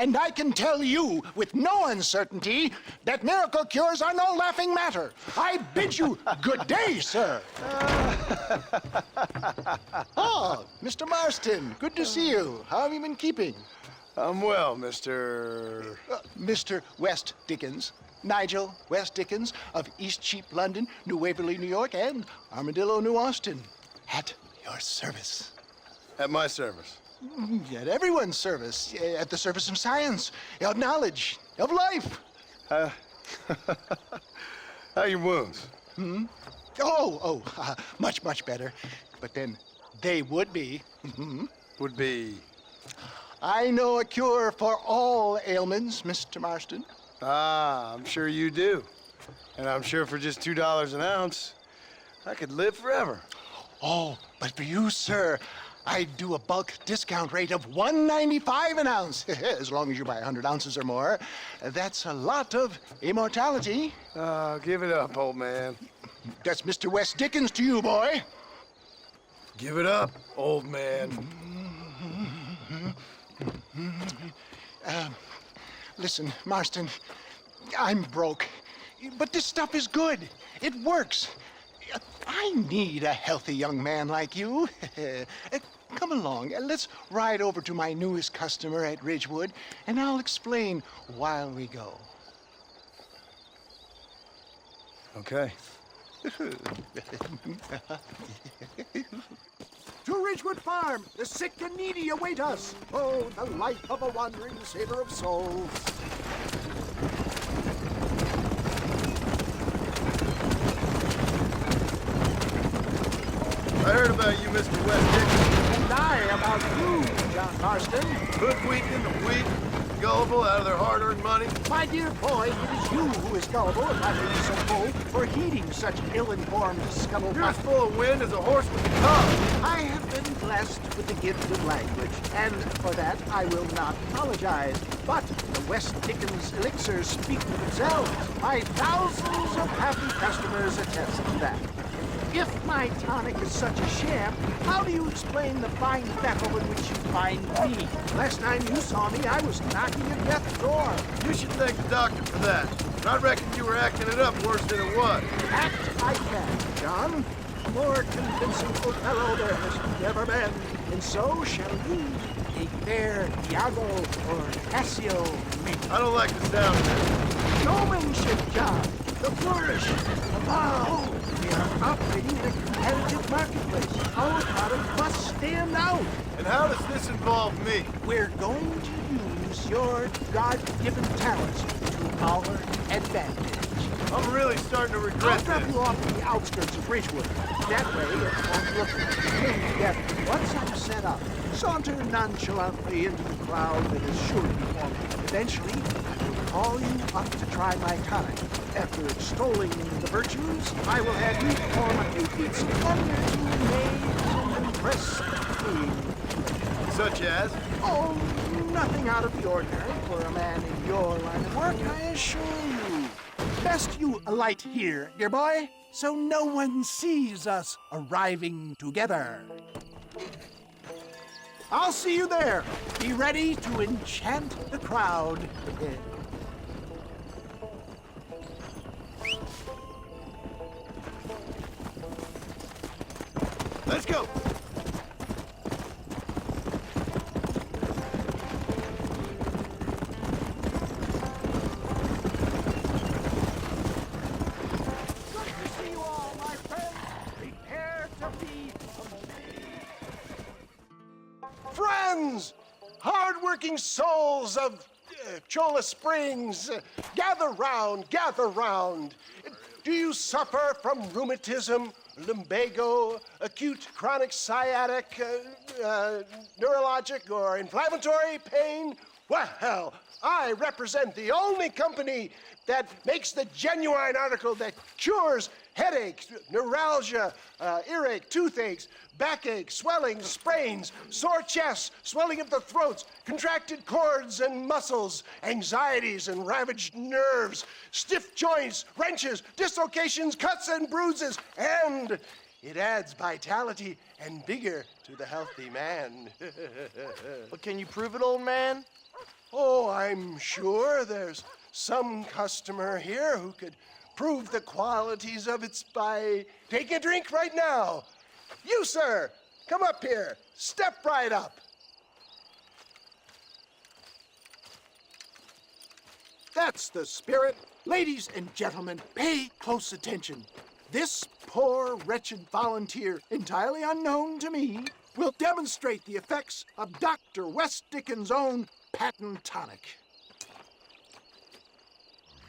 And I can tell you with no uncertainty that miracle cures are no laughing matter. I bid you good day, sir. Oh, Mr. Marston, good to see you. How have you been keeping? I'm well, Mr. Mr. West Dickens. Nigel West Dickens of East Cheap, London, New Waverly, New York, and Armadillo, New Austin. At your service. At my service. At everyone's service. At the service of science, of knowledge, of life. How are your wounds? Much, much better. But then they would be. Would be... I know a cure for all ailments, Mr. Marston. Ah, I'm sure you do. And I'm sure for just $2 an ounce, I could live forever. Oh, but for you, sir, I'd do a bulk discount rate of $1.95 an ounce, as long as you buy 100 ounces or more. That's a lot of immortality. Give it up, old man. That's Mr. West Dickens to you, boy. Give it up, old man. Listen, Marston, I'm broke, but this stuff is good. It works. I need a healthy young man like you. Come along, let's ride over to my newest customer at Ridgewood, and I'll explain while we go. Okay. To Ridgewood Farm, the sick and needy await us. Oh, the life of a wandering saver of souls. I heard about you, Mr. West Dickens. And I about you, John Marston. Hoodwinking the weak, gullible out of their hard-earned money. My dear boy, it is you who is gullible, if I may be so bold, for heeding such ill-informed scuttlebutt. You're as full of wind as a horse with a cub. I have been blessed with the gift of language, and for that I will not apologize. But the West Dickens elixirs speak for themselves. My thousands of happy customers attest to that. If my tonic is such a sham, how do you explain the fine battle in which you find me? Last time you saw me, I was knocking at death's door. You should thank the doctor for that. And I reckon you were acting it up worse than it was. Act I can, John. A more convincing Othello there has never been. And so shall you, a fair Iago or Cassio make. I don't like the sound of it. Showmanship, John. The flourish. The bow. We are operating in a competitive marketplace. Our product must stand out. And how does this involve me? We're going to use your God-given talents to our advantage. I'm really starting to I'll regret drop this. you off at the outskirts of Ridgewood. That way, it won't look like we came together. Once I'm set up, saunter nonchalantly into the crowd that is sure to be forming. Eventually, I will call you up to try my tonic. After extolling the virtues, I will have you perform a few feats of wonder to amaze and impress the queen. Such as? Oh, nothing out of the ordinary for a man in your line of work, I assure you. Best you alight here, dear boy, so no one sees us arriving together. I'll see you there. Be ready to enchant the crowd. Let's go. Good to see you all, my friends. Prepare to be amazed. Friends, hard-working souls of Cholla Springs, gather round, gather round. Do you suffer from rheumatism, lumbago, acute chronic sciatic, neurologic, or inflammatory pain? Well, I represent the only company that makes the genuine article that cures headaches, neuralgia, earache, toothaches, backache, swelling, sprains, sore chests, swelling of the throats, contracted cords and muscles, anxieties and ravaged nerves, stiff joints, wrenches, dislocations, cuts and bruises, and it adds vitality and vigor to the healthy man. But can you prove it, old man? Oh, I'm sure there's some customer here who could prove the qualities of it by taking a drink right now. You, sir, come up here. Step right up. That's the spirit. Ladies and gentlemen, pay close attention. This poor, wretched volunteer, entirely unknown to me, will demonstrate the effects of Dr. West Dickens' own patent tonic.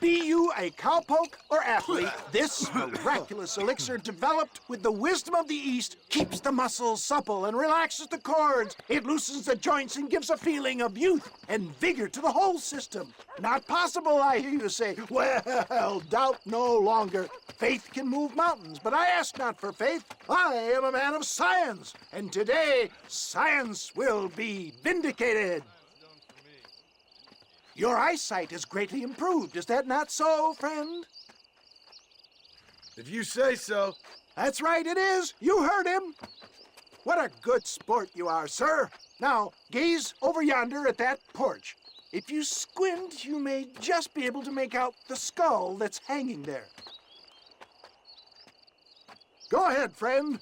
Be you a cowpoke or athlete, this miraculous elixir developed with the wisdom of the East keeps the muscles supple and relaxes the cords. It loosens the joints and gives a feeling of youth and vigor to the whole system. Not possible, I hear you say. Well, doubt no longer. Faith can move mountains, but I ask not for faith. I am a man of science, and today science will be vindicated. Your eyesight is greatly improved. Is that not so, friend? If you say so. That's right, it is. You heard him. What a good sport you are, sir. Now, gaze over yonder at that porch. If you squint, you may just be able to make out the skull that's hanging there. Go ahead, friend.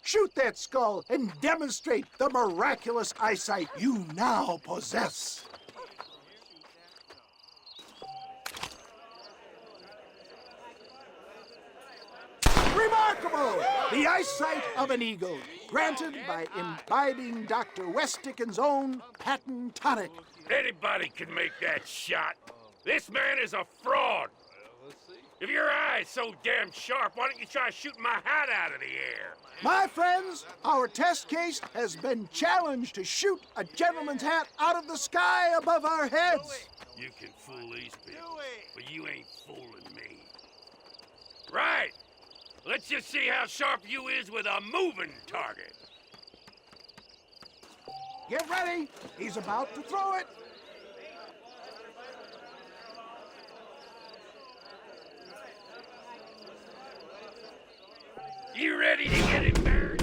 Shoot that skull and demonstrate the miraculous eyesight you now possess. Remarkable! The eyesight of an eagle, granted by imbibing Dr. West Dickens' own patent tonic. Anybody can make that shot. This man is a fraud. If your eye's so damn sharp, why don't you try shooting my hat out of the air? My friends, our test case has been challenged to shoot a gentleman's hat out of the sky above our heads. You can fool these people, but you ain't fooling me. Right. Let's just see how sharp you is with a moving target. Get ready. He's about to throw it. You ready to get him buried?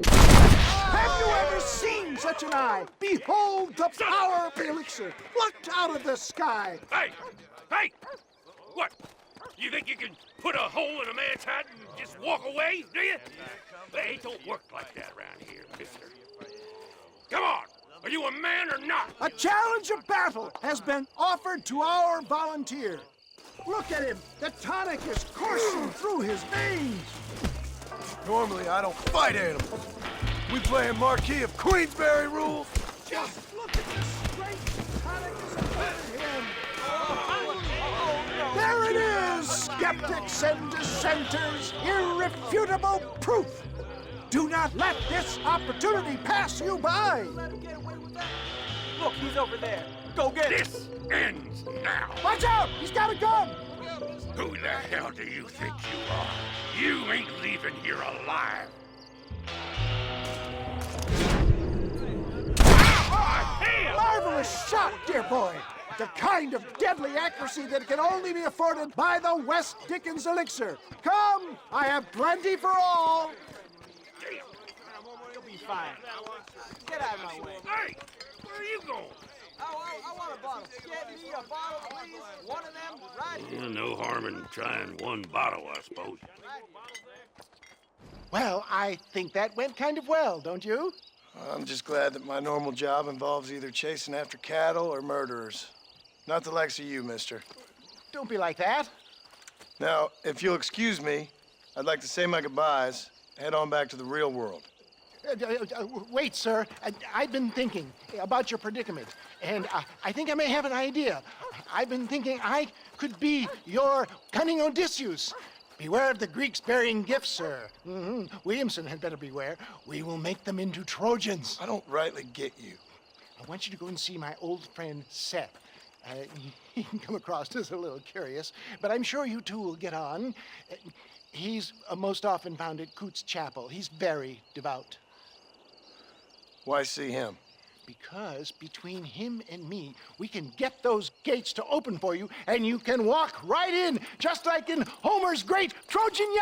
Have you ever seen such an eye? Behold the power of the elixir, plucked out of the sky. Hey! Hey! What? You think you can put a hole in a man's hat and just walk away, do you? Hey, it don't work like that around here, mister. Come on! Are you a man or not? A challenge of battle has been offered to our volunteer. Look at him. The tonic is coursing through his veins. Normally, I don't fight animals. We playing Marquis of Queensberry rules. Just look at the strength tonic has afforded him. There it is, skeptics and dissenters, irrefutable proof. Do not let this opportunity pass you by. Look, he's over there. Go get him. This ends now. Watch out, he's got a gun. Who the hell do you think you are? You ain't leaving here alive. Marvelous shot, dear boy. The kind of deadly accuracy that can only be afforded by the West Dickens elixir. Come, I have plenty for all. You'll be fine. Get out of my way. Hey, where are you going? I want a bottle. Get me a bottle, please. One of them, right here. No harm in trying one bottle, I suppose. Well, I think that went kind of well, don't you? I'm just glad that my normal job involves either chasing after cattle or murderers. Not the likes of you, mister. Don't be like that. Now, if you'll excuse me, I'd like to say my goodbyes, head on back to the real world. Wait, sir. I've been thinking about your predicament, and I think I may have an idea. I've been thinking I could be your cunning Odysseus. Beware of the Greeks bearing gifts, sir. Williamson had better beware. We will make them into Trojans. I don't rightly get you. I want you to go and see my old friend Seth. He can come across as a little curious, but I'm sure you two will get on. He's most often found at Coots Chapel. He's very devout. Why see him? Because between him and me, we can get those gates to open for you, and you can walk right in, just like in Homer's great Trojan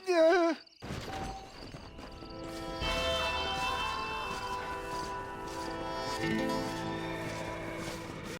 yarn.